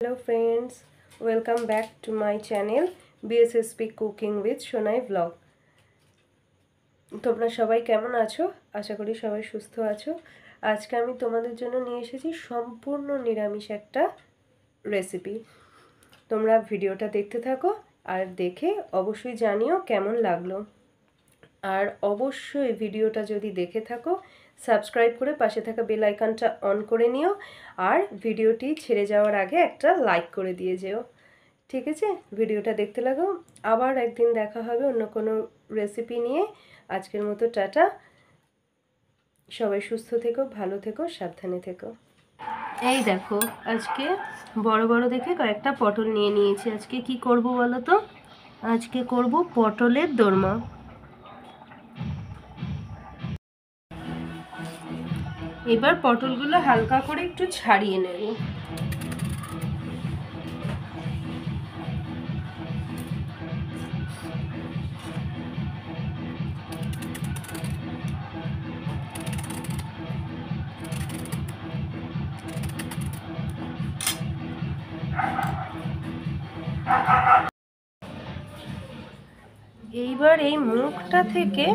Hello friends, welcome back to my channel BSSP Cooking with Shonai Vlog. তোমরা সবাই কেমন আছো? আশা করি সবাই সুস্থ আছো। আজকে আমি তোমাদের জন্য নিয়ে এসেছি সম্পূর্ণ নিরামিষ একটা রেসিপি। তোমরা ভিডিওটা দেখতে থাকো আর দেখে অবশ্যই জানিও কেমন লাগলো। আর অবশ্যই ভিডিওটা যদি দেখে থাকো সাবস্ক্রাইব করে পাশে থাকা বেল আইকনটা অন করে নিও আর ভিডিওটি ছেড়ে যাওয়ার আগে একটা লাইক করে দিয়ে যেও। ঠিক আছে, ভিডিওটা দেখতে লাগো। আবার একদিন দেখা হবে অন্য কোনো রেসিপি নিয়ে। আজকের মতো টাটা। সবাই সুস্থ থেকো, ভালো থেকো, সাবধানে থেকো। এই দেখো, আজকে বড় বড় দেখে কয়েকটা পটল নিয়ে নিয়েছি। আজকে কি করব বলো তো? আজকে করব পটলের দোরমা। এবার পটলগুলো হালকা করে একটু ছাড়িয়ে নেব। এইবার এই মুখটা থেকে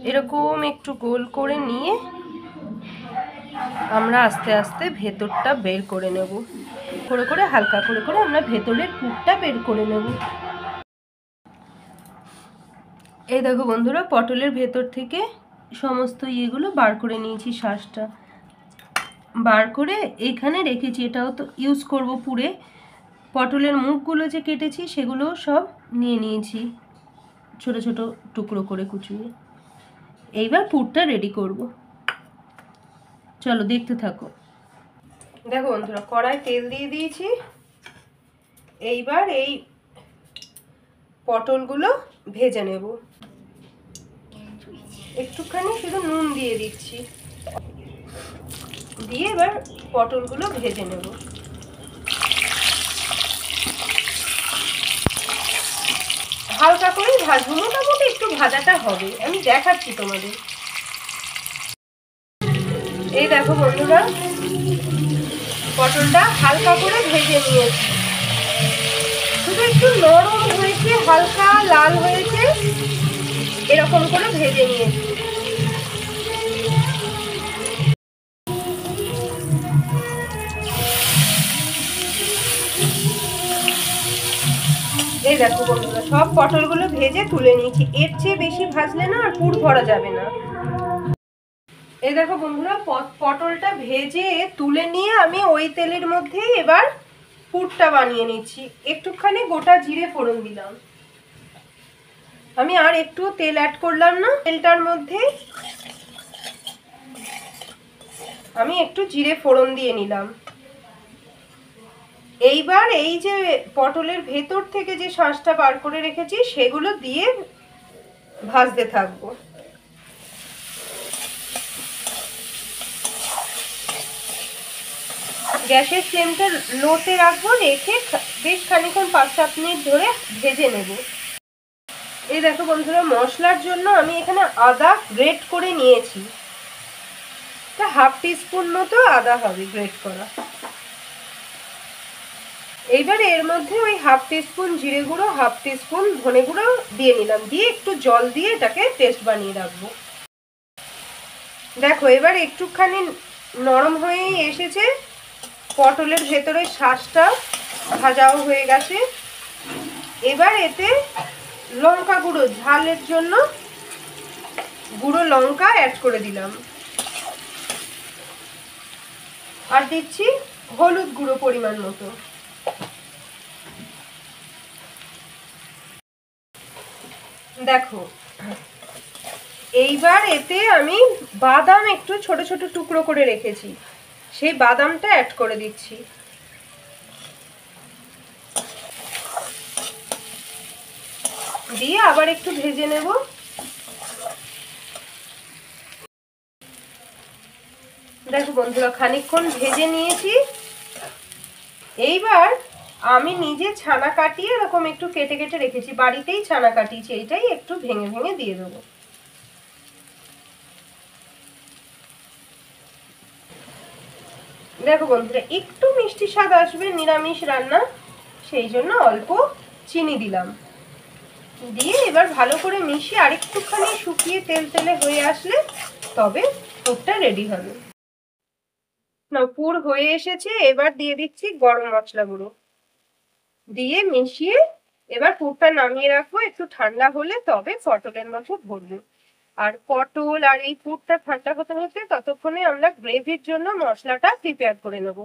এরকম একটু গোল করে নিয়ে আমরা আস্তে আস্তে ভেতরটা বের করে নেব। করে করে হালকা করে করে আমরা ভেতরের পুরটা বের করে নেব। এই দেখো বন্ধুরা, পটলের ভেতর থেকে সমস্ত ইয়েগুলো বার করে নিয়েছি। শ্বাসটা বার করে এখানে রেখেছি। এটাও তো ইউজ করব পুরে। পটলের মুখগুলো যে কেটেছি সেগুলো সব নিয়ে নিয়েছি ছোট ছোট টুকরো করে কুচিয়ে। এইবার পুরটা রেডি করব। চলো দেখতে থাকো। দেখো বন্ধুরা, কড়াই তেল দিয়ে দিয়েছি। এইবার এই পটলগুলো ভেজে নেব। একটুখানি শুধু নুন দিয়ে দিচ্ছি, দিয়ে এবার পটলগুলো ভেজে নেব। হালকা করে ভাজবো, মোটামুটি একটু ভাজাটা হবে। আমি দেখাচ্ছি তোমাদের। এই দেখো বন্ধুরা, পটলটা হালকা করে ভেজে নিয়েছি। শুধু একটু নরম হয়েছে, হালকা লাল হয়েছে, এরকম করে ভেজে নিয়েছি। এই দেখো বন্ধুরা, সব পটলগুলো ভেজে তুলে নিয়েছি। এর চেয়ে বেশি ভাজলে না আর পুর ভরা যাবে না। এই দেখো বন্ধুরা, পটলটা ভেজে তুলে নিয়ে আমি ওই তেলের মধ্যেই এবার পুরটা বানিয়ে নিচ্ছি। একটুখানি গোটা জিরে ফোড়ন দিলাম। আমি আর একটু তেল অ্যাড করলাম না। তেলটার মধ্যে আমি একটু জিরে ফোড়ন দিয়ে নিলাম। এইবার এই যে পটলের ভেতর থেকে যে শাঁসটা বার করে রেখেছি সেগুলো দিয়ে ভাজতে থাকবো। গ্যাসের ফ্লেমটা লোতে রাখবো, রেখে বেশ খানিক্ষণ 5-7 মিনিট ধরে ভেজে নেব। এই দেখো বন্ধুরা, মশলার জন্য আমি এখানে আদা গ্রেট করে নিয়েছি। হাফ টিস্পুন মতো আদা হবে গ্রেট করা। এইবার এর মধ্যে ওই হাফ টিস্পুন জিরে গুঁড়ো, হাফ টিস্পুন ধনে গুঁড়ো দিয়ে নিলাম। দিয়ে একটু জল দিয়ে এটাকে পেস্ট বানিয়ে রাখবো। দেখো এবার একটুখানি নরম হয়েই এসেছে। পটলের ভেতরে শাঁসটা ভাজাও হয়ে গেছে। এবার এতে লঙ্কা গুঁড়ো, ঝালের জন্য গুঁড়ো লঙ্কা অ্যাড করে দিলাম। আর দিচ্ছি হলুদ গুঁড়ো পরিমাণ মতো। দেখো এইবার এতে আমি বাদাম একটু ছোট ছোট টুকরো করে রেখেছি, সেই বাদামটা অ্যাড করে দিচ্ছি। দিয়ে আবার একটু ভেজে নেব। দেখো বন্ধুরা, খানিকক্ষণ ভেজে নিয়েছি। এইবার আমি নিজে ছানা কাটিয়ে এরকম একটু কেটে কেটে রেখেছি, বাড়িতেই ছানা কাটিয়েছি, এইটাই একটু ভেঙে ভেঙে দিয়ে দেবো। দেখো বন্ধুরা, একটু মিষ্টি স্বাদ আসবে নিরামিষ রান্না, সেই জন্য অল্প চিনি দিলাম। দিয়ে এবার ভালো করে মিশিয়ে আরেকটুখানি শুকিয়ে তেল তেলে হয়ে আসলে তবে পুরটা রেডি হবে। না, পুর হয়ে এসেছে। এবার দিয়ে দিচ্ছি গরম মশলা গুঁড়ো, দিয়ে মিশিয়ে এবার পুরটা নামিয়ে রাখবো। একটু ঠান্ডা হলে তবে পটলের মধ্যে ভরবো। আর পটল আর এই পুরটা ঠান্ডা হতে হতে ততক্ষণে আমরা গ্রেভির জন্য মশলাটা প্রিপেয়ার করে নেব।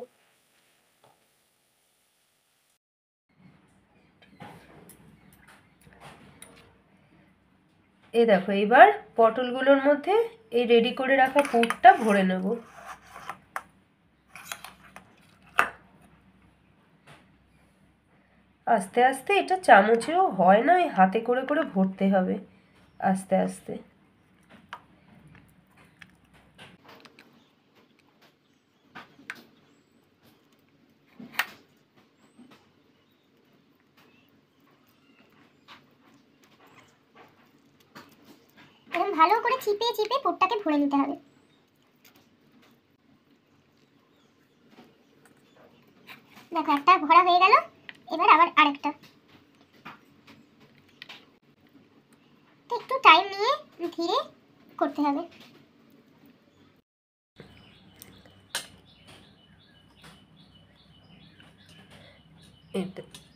এই দেখো, এবার পটলগুলোর মধ্যে এই রেডি করে রাখা পুরটা ভরে নেব। আস্তে আস্তে, এটা চামচেও হয় না, হাতে করে করে ভরতে হবে আস্তে আস্তে। এরকম ভালো করে চিপে চিপে পুরটাকে ভরে নিতে হবে। দেখো, একটা ভরা হয়ে গেল, এবার আবার আরেকটা। একটু টাইম নিয়ে ধীরে করতে হবে।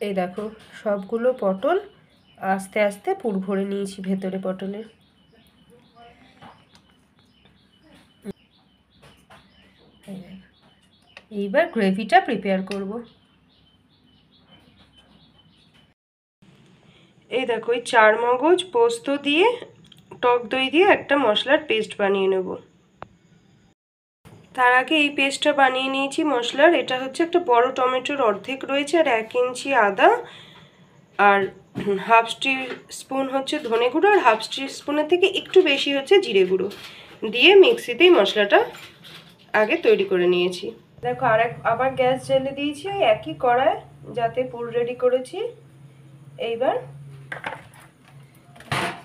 এই দেখো, সবগুলো পটল আস্তে আস্তে পুর ভরে নিয়েছি ভেতরে পটলের। এইবার গ্রেভিটা প্রিপেয়ার করব। এই দেখো, এই চারমগজ পোস্ত দিয়ে টক দই দিয়ে একটা মশলার পেস্ট বানিয়ে নেব। তার আগে এই পেস্টটা বানিয়ে নিয়েছি মশলার। এটা হচ্ছে একটা বড় টমেটোর অর্ধেক রয়েছে, আর 1 ইঞ্চি আদা, আর হাফ স্পুন হচ্ছে ধনে গুঁড়ো, আর হাফ স্পুনের থেকে একটু বেশি হচ্ছে জিরে গুঁড়ো দিয়ে মিক্সিতেই মশলাটা আগে তৈরি করে নিয়েছি। দেখো, আবার গ্যাস জ্বেলে দিয়েছি ওই একই কড়ায়, যাতে পুর রেডি করেছি। এইবার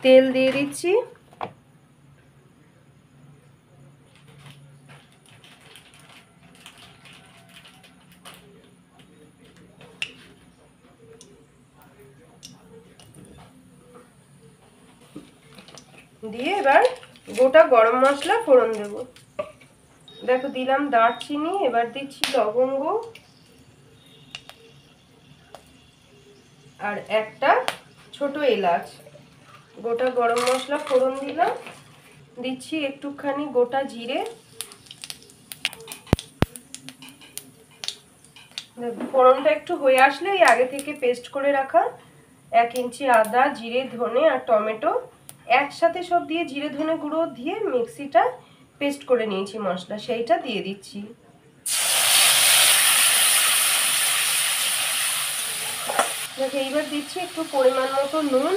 তেল দিয়ে দিচ্ছি। দিয়ে এবার গোটা গরম মশলা ফোড়ন দেব। দেখো, দিলাম দারচিনি, এবার দিচ্ছি লবঙ্গ, আর একটা ছোট এলাচ। গোটা গরম মশলা ফোড়ন দিলাম, দিচ্ছি একটুখানি গোটা জিরে। ফোড়নটা একটু হয়ে আসলে এই আগে থেকে পেস্ট করে রাখা 1 ইঞ্চি আদা, জিরে, ধনে আর টমেটো একসাথে সব দিয়ে জিরে ধনে গুঁড়ো দিয়ে মিক্সিটা পেস্ট করে নিয়েছি মশলা, সেইটা দিয়ে দিচ্ছি। দেখো, এইবার দিচ্ছি একটু পরিমাণ মতো নুন।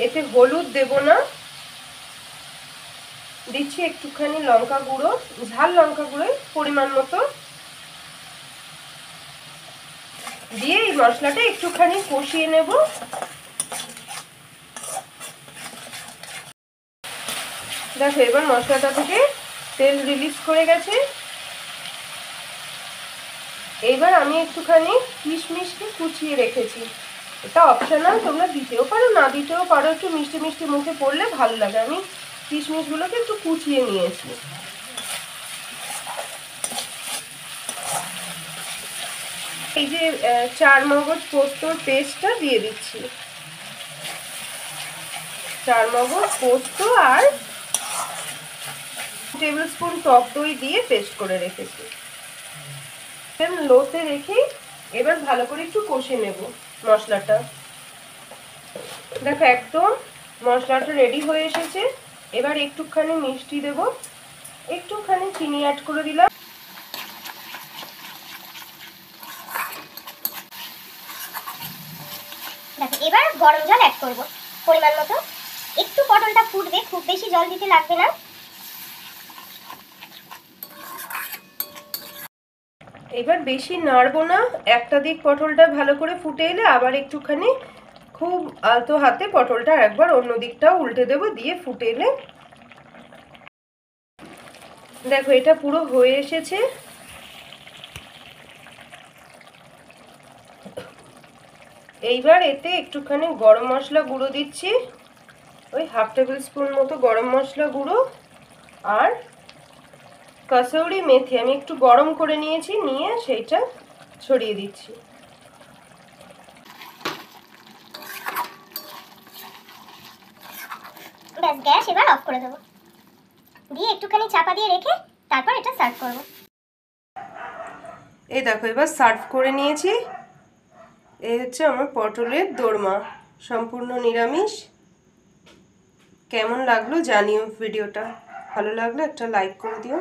এতে হলুদ দেব না। দিচ্ছি একটুখানি লঙ্কা গুঁড়ো, ঝাল লঙ্কা গুঁড়ো পরিমাণ মতো দিয়ে এই মশলাটা একটুখানি কষিয়ে নেব। দেখো, এবার মশলাটা থেকে তেল রিলিজ করে গেছে। এইবার আমি একটুখানি কিশমিশকে কুচিয়ে রেখেছি, এটা অপশনাল, তোমরা দিতেও পারো না দিতেও পারো, একটু মিষ্টি মিষ্টি মুখে পড়লে ভালো লাগে। আমি কিশমিশগুলোকে একটু কুচিয়ে নিয়েছি। এই যে চারমগজ পোস্তর পেস্টটা দিয়ে দিচ্ছি। চারমগজ পোস্ত আর টেবিল স্পুন টক দই দিয়ে পেস্ট করে রেখেছি। লোতে রেখে এবার ভালো করে একটু কষে নেব মশলাটা। দেখো, একদম মশলাটা রেডি হয়ে এসেছে। এবার একটুখানি মিষ্টি দেব, একটুখানি চিনি অ্যাড করে দিলাম। দেখো, এবার গরম জল অ্যাড করব পরিমাণ মতো। একটু পটলটা ফুটবে, খুব বেশি জল দিতে লাগবে না। এবার বেশি নাড়বো না, একটা দিক পটলটা ভালো করে ফুটে এলে আবার একটুখানি খুব আলতো হাতে পটলটা একবার অন্য দিকটাও উল্টে দেবো, দিয়ে ফুটে এলে দেখো এটা পুরো হয়ে এসেছে। এইবার এতে একটুখানি গরম মশলা গুঁড়ো দিচ্ছি, ওই 1/2 টেবিল স্পুন মতো গরম মশলা গুঁড়ো, আর কসুরি মেথি আমি একটু গরম করে নিয়েছি, নিয়ে সেইটা ছড়িয়ে দিচ্ছি। ব্যাস, গ্যাস এবার অফ করে দেবো, দিয়ে একটুখানি চাপা দিয়ে রেখে তারপর এটা সার্ভ করব। এই দেখো এবার সার্ভ করে নিয়েছি। এই হচ্ছে আমার পটলের দোরমা, সম্পূর্ণ নিরামিষ। কেমন লাগলো জানিও ভিডিওটা, ভালো লাগলে একটা লাইক করে দিও।